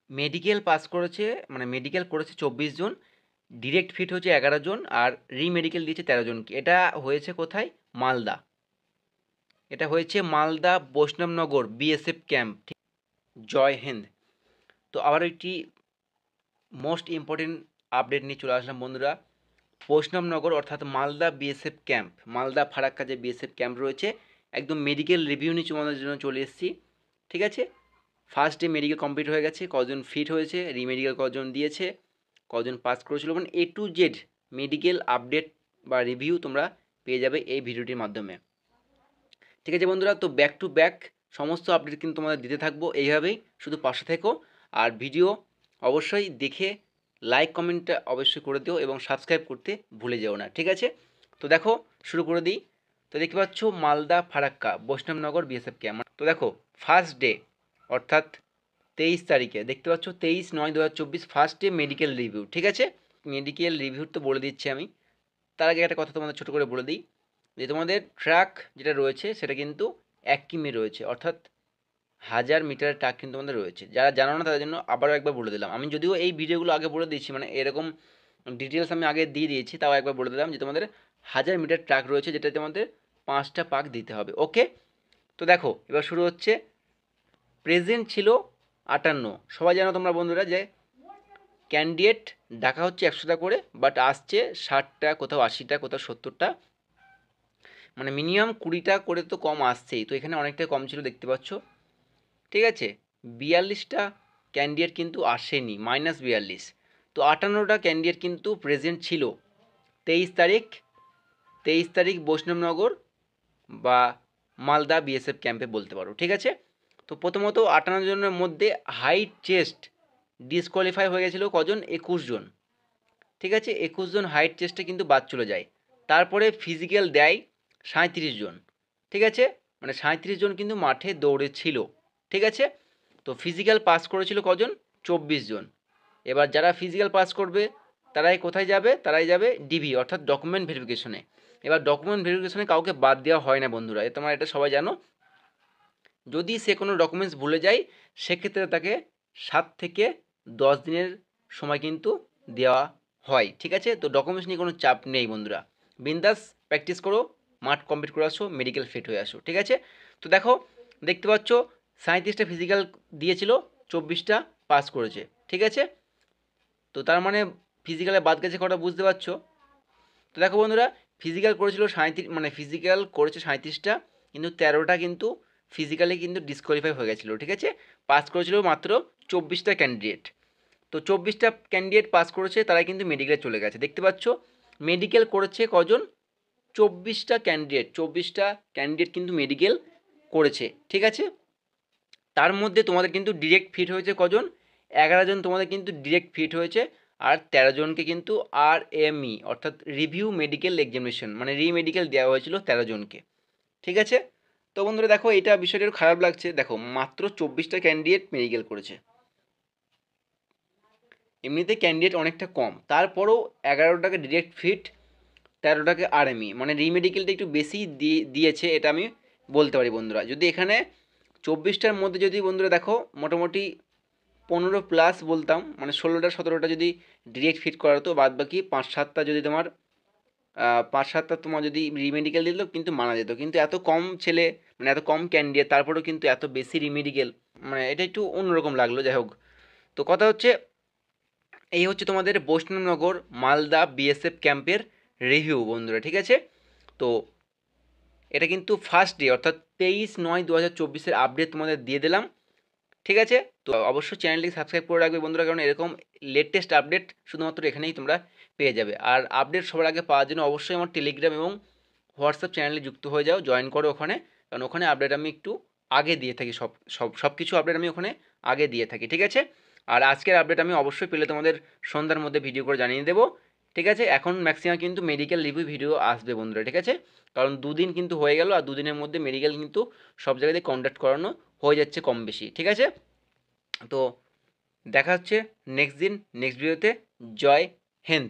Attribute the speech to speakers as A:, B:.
A: Medical pass করেছে, মানে medical করেছে 24 জন, ডিরেক্ট ফিট হচ্ছে 11 জন, আর রিমেডিকেল দিয়েছে 13 জনকে। এটা হয়েছে কোথায়? মালদা। এটা হয়েছে মালদা বৈষ্ণবনগর বিএসএফ ক্যাম্প। জয় হিন্দ। তো আবার একটি মোস্ট ইম্পর্টেন্ট আপডেট নিয়ে চলে আসলাম বন্ধুরা। বৈষ্ণবনগর অর্থাৎ মালদা বিএসএফ ক্যাম্প, মালদা ফারাক্কা যে বিএসএফ ক্যাম্প রয়েছে, একদম মেডিকেল রিভিউ নিয়ে তোমাদের জন্য চলে এসেছি। ঠিক আছে, ফার্স্ট ডে মেডিকেল কমপ্লিট হয়ে গেছে, কজন ফিট হয়েছে, রিমেডিকেল কজন দিয়েছে, কজন পাস করেছিল, মানে A to Z medical update বা রিভিউ তোমরা পেয়ে যাবে এই ভিডিওটির মাধ্যমে। ঠিক আছে বন্ধুরা, তো ব্যাক টু ব্যাক সমস্ত আপডেট কিন্তু তোমাদের দিতে থাকবো এইভাবেই, শুধু পাশে থেকো। আর ভিডিও অবশ্যই দেখে লাইক কমেন্টটা অবশ্যই করে দিও এবং সাবস্ক্রাইব করতে ভুলে যেও না। ঠিক আছে, তো দেখো শুরু করে দিই। তো দেখতে পাচ্ছ মালদা ফারাক্কা বৈষ্ণবনগর বিএসএফ ক্যাম্প। তো দেখো ফার্স্ট ডে অর্থাৎ 23 তারিখে দেখতে পাচ্ছ 23/9/2024 ফার্স্ট ডে মেডিকেল রিভিউ। ঠিক আছে, মেডিকেল রিভিউ তো বলে দিচ্ছি আমি। তার আগে একটা কথা তোমাদের ছোটো করে বলে দিই, যে তোমাদের ট্র্যাক যেটা রয়েছে সেটা কিন্তু 1 কিমি রয়েছে, অর্থাৎ 1000 মিটারের ট্র্যাক কিন্তু তোমাদের রয়েছে। যারা জানো না তাদের জন্য আবারও একবার বলে দিলাম, আমি যদিও এই ভিডিওগুলো আগে বলে দিয়েছি, মানে এরকম ডিটেলস আমি আগে দিয়ে দিয়েছি, তাও একবার বলে দিলাম যে তোমাদের 1000 মিটার ট্র্যাক রয়েছে, যেটা তোমাদের 5টা পাক দিতে হবে। ওকে, তো দেখো এবার শুরু হচ্ছে। প্রেজেন্ট ছিল 58, সবাই জানো তোমরা বন্ধুরা যে ক্যান্ডিডেট ডাকা হচ্ছে 100টা করে, বাট আসছে 60টা, কোথাও 80টা, কোথাও 70টা, মানে মিনিমাম 20টা করে তো কম আসছেই। তো এখানে অনেকটাই কম ছিল দেখতে পাচ্ছ। ঠিক আছে, 42টা ক্যান্ডিডেট কিন্তু আসেনি, -42। তো 58টা ক্যান্ডিডেট কিন্তু প্রেজেন্ট ছিল 23 তারিখ, 23 তারিখ বৈষ্ণবনগর বা মালদা বিএসএফ ক্যাম্পে বলতে পারো। ঠিক আছে, তো প্রথমত 58 জনের মধ্যে হাইট চেস্ট ডিসকোয়ালিফাই হয়ে গেছিলো কজন? 21 জন। ঠিক আছে, 21 জন হাইট চেস্টে কিন্তু বাদ চলে যায়। তারপরে ফিজিক্যাল দেয় 37 জন। ঠিক আছে, মানে 37 জন কিন্তু মাঠে দৌড়েছিল। ঠিক আছে, তো ফিজিক্যাল পাস করেছিল কজন? 24 জন। এবার যারা ফিজিক্যাল পাস করবে তারাই কোথায় যাবে? তারাই যাবে ডিভি অর্থাৎ ডকুমেন্ট ভেরিফিকেশনে। এবার ডকুমেন্ট ভেরিফিকেশনে কাউকে বাদ দেওয়া হয় না বন্ধুরা, তোমরা এটা সবাই জানো। যদি সে কোনো ডকুমেন্টস ভুলে যায় সেক্ষেত্রে তাকে 7 থেকে 10 দিনের সময় কিন্তু দেওয়া হয়। ঠিক আছে, তো ডকুমেন্টস নিয়ে কোনো চাপ নেই বন্ধুরা, বিন্দাস প্র্যাকটিস করো, মাঠ কমপ্লিট করে আসো, মেডিকেল ফিট হয়ে আসো। ঠিক আছে, তো দেখো দেখতে পাচ্ছ 37টা ফিজিক্যাল দিয়েছিল, 24টা পাস করেছে। ঠিক আছে, তো তার মানে ফিজিক্যালে বাদ গেছে কটা বুঝতে পারছো? তো দেখো বন্ধুরা, ফিজিক্যাল করেছিল 37, মানে ফিজিক্যাল করেছে 37টা, কিন্তু 13টা কিন্তু ফিজিক্যালি কিন্তু ডিসকোয়ালিফাই হয়ে গেছিলো। ঠিক আছে, পাস করেছিল মাত্র 24টা ক্যান্ডিডেট। তো 24টা ক্যান্ডিডেট পাস করেছে, তারা কিন্তু মেডিকেলে চলে গেছে। দেখতে পাচ্ছ মেডিকেল করেছে কজন? 24টা ক্যান্ডিডেট, 24টা ক্যান্ডিডেট কিন্তু মেডিকেল করেছে। ঠিক আছে, তার মধ্যে তোমাদের কিন্তু ডিরেক্ট ফিট হয়েছে কজন? 11 জন তোমাদের কিন্তু ডিরেক্ট ফিট হয়েছে, আর 13 জনকে কিন্তু RME অর্থাৎ রিভিউ মেডিকেল এক্সামিনেশন, মানে রিমেডিকেল দেওয়া হয়েছিল 13 জনকে। ঠিক আছে, তো বন্ধুরা দেখো এটা বিষয়টা একটু খারাপ লাগছে, দেখো মাত্র 24টা ক্যান্ডিডেট মেডিকেল করেছে, এমনিতে ক্যান্ডিডেট অনেকটা কম, তারপরেও 11টাকে ডিরেক্ট ফিট, 13টাকে RME, মানে রিমেডিকেলটা একটু বেশি দিয়েছে, এটা আমি বলতে পারি বন্ধুরা। যদি এখানে 24টার মধ্যে যদি বন্ধুরা দেখো মোটামুটি 15+ বলতাম, মানে 16টা 17টা যদি ডিরেক্ট ফিট করা হতো, বাদ বাকি 5-7টা যদি তোমার 5-7টা তোমার যদি রিমেডিকেল দিল কিন্তু মানা যেত, কিন্তু এত কম ছেলে, মানে এত কম ক্যান্ডিডেট, তারপরেও কিন্তু এত বেশি রিমেডিকেল, মানে এটা একটু অন্যরকম লাগলো। যাই হোক, তো কথা হচ্ছে এই হচ্ছে তোমাদের বৈষ্ণবনগর মালদা বিএসএফ ক্যাম্পের রিভিউ বন্ধুরা। ঠিক আছে, তো এটা কিন্তু ফার্স্ট ডে অর্থাৎ 23/9/2024 আপডেট তোমাদের দিয়ে দিলাম। ঠিক আছে, তো অবশ্যই চ্যানেলটিকে সাবস্ক্রাইব করে রাখবে বন্ধুরা, কারণ এরকম লেটেস্ট আপডেট শুধুমাত্র এখানেই তোমরা পেয়ে যাবে। আর আপডেট সবার আগে পাওয়ার জন্য অবশ্যই আমার টেলিগ্রাম এবং হোয়াটসঅ্যাপ চ্যানেলে যুক্ত হয়ে যাও, জয়েন করো ওখানে, কারণ ওখানে আপডেট আমি একটু আগে দিয়ে থাকি, সব কিছু আপডেট আমি ওখানে আগে দিয়ে থাকি। ঠিক আছে, আর আজকের আপডেট আমি অবশ্যই পেলে তোমাদের সন্ধ্যার মধ্যে ভিডিও করে জানিয়ে দেবো। ঠিক আছে, এখন ম্যাক্সিমাম কিন্তু মেডিকেল রিভিউ ভিডিও আসবে বন্ধুরা। ঠিক আছে, কারণ দুদিন কিন্তু হয়ে গেল, আর দুদিনের মধ্যে মেডিকেল কিন্তু সব জায়গাতে কন্ডাক্ট করানো হয়ে যাচ্ছে কম বেশি। ঠিক আছে, তো দেখা হচ্ছে নেক্সট দিন নেক্সট ভিডিওতে। জয় হিন্দ।